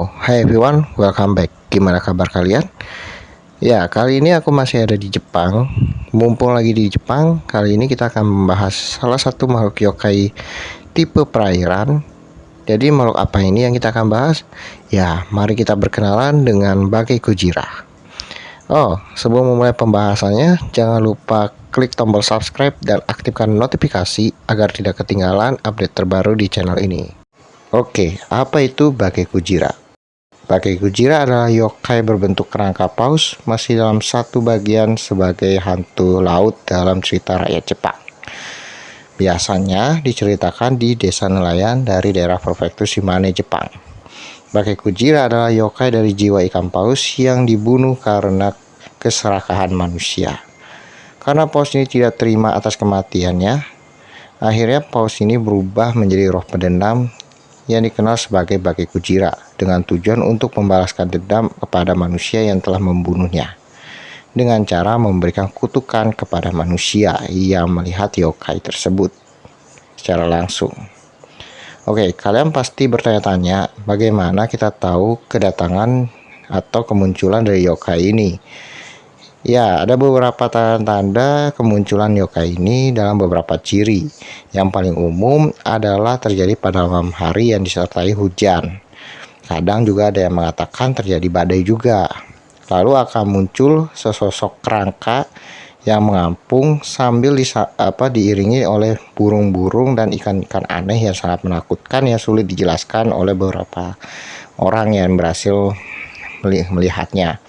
Hi everyone, welcome back. Gimana kabar kalian? Ya, kali ini aku masih ada di Jepang. Mumpung lagi di Jepang, kali ini kita akan membahas salah satu makhluk yokai tipe perairan. Jadi makhluk apa ini yang kita akan bahas? Ya, mari kita berkenalan dengan Bake Kujira. Oh, sebelum memulai pembahasannya, jangan lupa klik tombol subscribe dan aktifkan notifikasi agar tidak ketinggalan update terbaru di channel ini. Oke, apa itu Bake Kujira? Bake Kujira adalah yokai berbentuk kerangka paus, masih dalam satu bagian sebagai hantu laut dalam cerita rakyat Jepang. Biasanya diceritakan di desa nelayan dari daerah prefektur Shimane, Jepang. Bake Kujira adalah yokai dari jiwa ikan paus yang dibunuh karena keserakahan manusia. Karena paus ini tidak terima atas kematiannya, akhirnya paus ini berubah menjadi roh pendendam yang dikenal sebagai Bake Kujira dengan tujuan untuk membalaskan dendam kepada manusia yang telah membunuhnya dengan cara memberikan kutukan kepada manusia yang melihat yokai tersebut secara langsung. Oke, kalian pasti bertanya-tanya bagaimana kita tahu kedatangan atau kemunculan dari yokai ini. Ya, ada beberapa tanda-tanda kemunculan yokai ini dalam beberapa ciri. Yang paling umum adalah terjadi pada malam hari yang disertai hujan. Kadang juga ada yang mengatakan terjadi badai juga. Lalu akan muncul sesosok kerangka yang mengapung sambil diiringi oleh burung-burung dan ikan-ikan aneh yang sangat menakutkan yang sulit dijelaskan oleh beberapa orang yang berhasil melihatnya.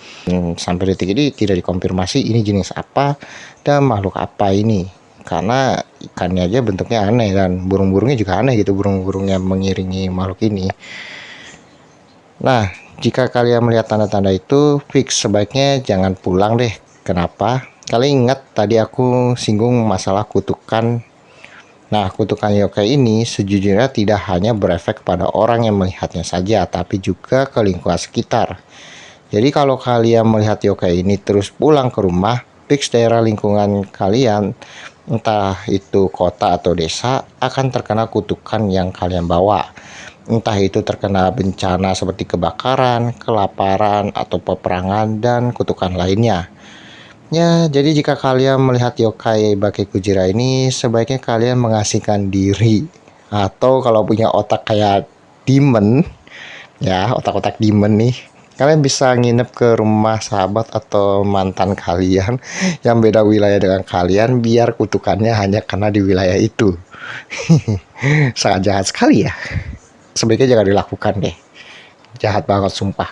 Sampai detik ini tidak dikonfirmasi ini jenis apa dan makhluk apa ini, karena ikannya aja bentuknya aneh dan burung-burungnya juga aneh gitu, burung-burung yang mengiringi makhluk ini. Nah, jika kalian melihat tanda-tanda itu, fix sebaiknya jangan pulang deh. Kenapa? Kalian ingat tadi aku singgung masalah kutukan. Nah, kutukan yokai ini sejujurnya tidak hanya berefek pada orang yang melihatnya saja, tapi juga ke lingkungan sekitar. Jadi kalau kalian melihat yokai ini terus pulang ke rumah, fix daerah lingkungan kalian, entah itu kota atau desa, akan terkena kutukan yang kalian bawa. Entah itu terkena bencana seperti kebakaran, kelaparan, atau peperangan, dan kutukan lainnya. Ya, jadi jika kalian melihat yokai Bake Kujira ini, sebaiknya kalian mengasingkan diri. Atau kalau punya otak kayak demon, ya otak-otak demon nih, kalian bisa nginep ke rumah sahabat atau mantan kalian yang beda wilayah dengan kalian, biar kutukannya hanya kena di wilayah itu. Sangat jahat sekali ya. Sebaiknya jangan dilakukan deh. Jahat banget sumpah.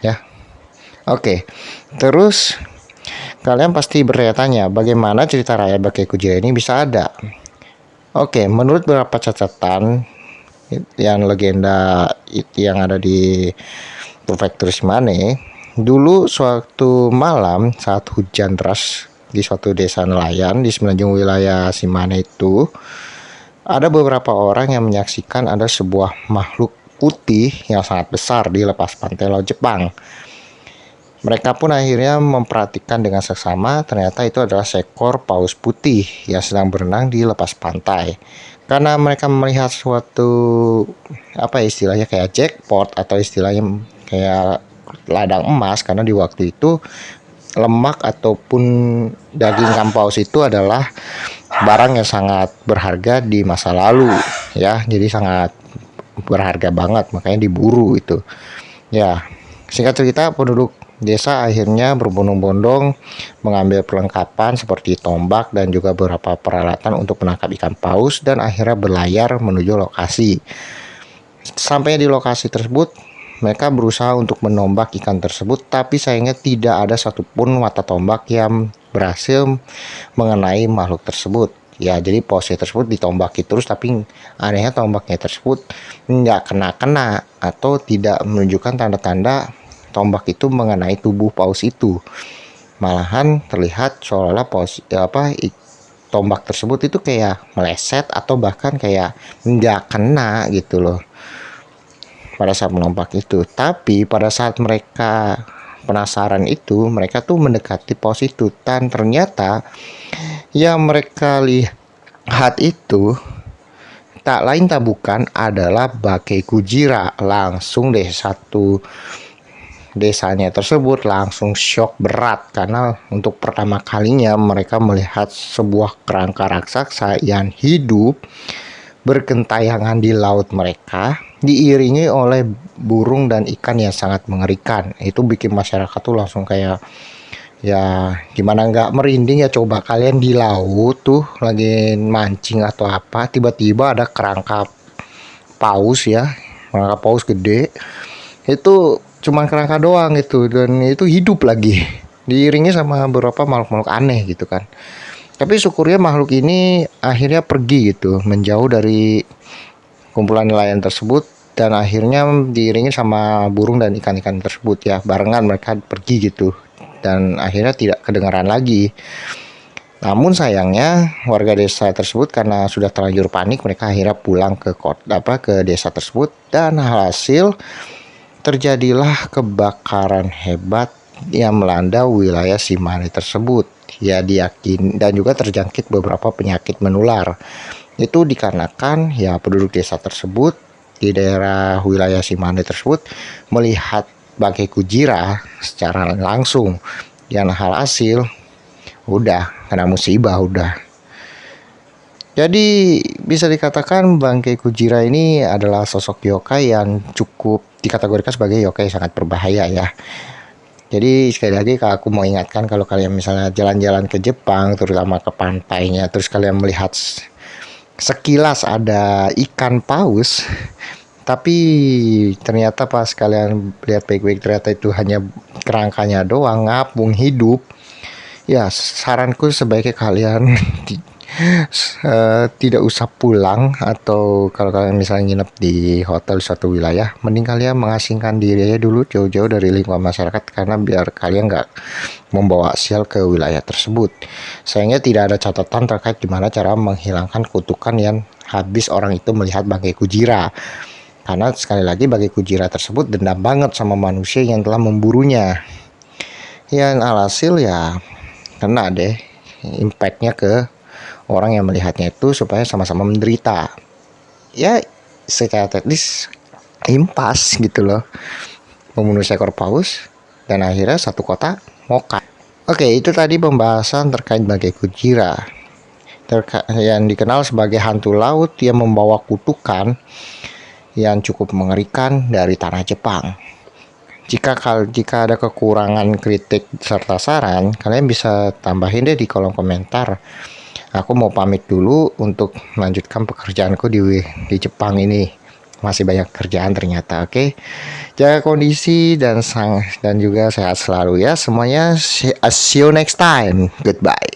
Ya. Oke. Terus kalian pasti bertanya-tanya bagaimana cerita rakyat Bake Kujira ini bisa ada. Oke, menurut beberapa catatan yang legenda yang ada di prefektur Shimane, dulu suatu malam saat hujan deras di suatu desa nelayan di semenanjung wilayah Shimane itu, ada beberapa orang yang menyaksikan ada sebuah makhluk putih yang sangat besar di lepas pantai laut Jepang. Mereka pun akhirnya memperhatikan dengan seksama, ternyata itu adalah seekor paus putih yang sedang berenang di lepas pantai. Karena mereka melihat suatu istilahnya kayak jackpot atau istilahnya kayak ladang emas, karena di waktu itu lemak ataupun daging ikan paus itu adalah barang yang sangat berharga di masa lalu ya, jadi sangat berharga banget, makanya diburu itu ya. Singkat cerita, penduduk desa akhirnya berbondong-bondong mengambil perlengkapan seperti tombak dan juga beberapa peralatan untuk menangkap ikan paus dan akhirnya berlayar menuju lokasi. Sampai di lokasi tersebut, mereka berusaha untuk menombak ikan tersebut, tapi sayangnya tidak ada satupun mata tombak yang berhasil mengenai makhluk tersebut. Ya, jadi pausnya tersebut ditombaki terus, tapi anehnya tombaknya tersebut nggak kena-kena atau tidak menunjukkan tanda-tanda tombak itu mengenai tubuh paus itu. Malahan terlihat seolah-olah tombak tersebut itu kayak meleset atau bahkan kayak nggak kena gitu loh pada saat menompak itu. Tapi pada saat mereka penasaran itu, mereka tuh mendekati paus itu, dan ternyata yang mereka lihat itu Tak lain tak bukan adalah Bake Kujira. Langsung deh satu desanya tersebut langsung shock berat karena untuk pertama kalinya mereka melihat sebuah kerangka raksasa yang hidup berkentayangan di laut mereka, diiringi oleh burung dan ikan yang sangat mengerikan. Itu bikin masyarakat tuh langsung kayak, ya gimana nggak merinding ya, coba kalian di laut tuh lagi mancing atau apa, tiba-tiba ada kerangka paus ya, kerangka paus gede, itu cuman kerangka doang itu, dan itu hidup lagi diiringi sama beberapa makhluk-makhluk aneh gitu kan. Tapi syukurnya makhluk ini akhirnya pergi gitu, menjauh dari kumpulan nelayan tersebut, dan akhirnya diiringi sama burung dan ikan-ikan tersebut ya, barengan mereka pergi gitu, dan akhirnya tidak kedengaran lagi. Namun sayangnya warga desa tersebut karena sudah terlanjur panik, mereka akhirnya pulang ke ke desa tersebut, dan hasil terjadilah kebakaran hebat yang melanda wilayah Simane tersebut. Ya dan juga terjangkit beberapa penyakit menular. Itu dikarenakan ya penduduk desa tersebut di daerah wilayah Simane tersebut melihat Bake Kujira secara langsung. Yang hasil udah kena musibah udah. Jadi bisa dikatakan Bake Kujira ini adalah sosok yokai yang cukup dikategorikan sebagai yokai yang sangat berbahaya ya. Jadi sekali lagi aku mau ingatkan, kalau kalian misalnya jalan-jalan ke Jepang, terutama ke pantainya, terus kalian melihat sekilas ada ikan paus, tapi ternyata pas kalian lihat baik-baik ternyata itu hanya kerangkanya doang, ngapung hidup. Ya saranku sebaiknya kalian tidak usah pulang, atau kalau kalian misalnya nginep di hotel suatu wilayah, mending kalian mengasingkan diri aja dulu jauh-jauh dari lingkungan masyarakat, karena biar kalian nggak membawa sial ke wilayah tersebut. Sayangnya tidak ada catatan terkait gimana cara menghilangkan kutukan yang habis orang itu melihat Bake Kujira, karena sekali lagi Bake Kujira tersebut dendam banget sama manusia yang telah memburunya. Yang alhasil ya kena deh impactnya ke orang yang melihatnya itu, supaya sama-sama menderita. Ya secara teknis impas gitu loh, membunuh seekor paus dan akhirnya satu kota mokat. Oke, itu tadi pembahasan terkait Bake Kujira yang dikenal sebagai hantu laut yang membawa kutukan yang cukup mengerikan dari tanah Jepang. Jika ada kekurangan kritik serta saran, kalian bisa tambahin deh di kolom komentar. Aku mau pamit dulu untuk melanjutkan pekerjaanku di Jepang ini. Masih banyak kerjaan ternyata, oke? Jaga kondisi dan juga sehat selalu ya semuanya. See you next time. Goodbye.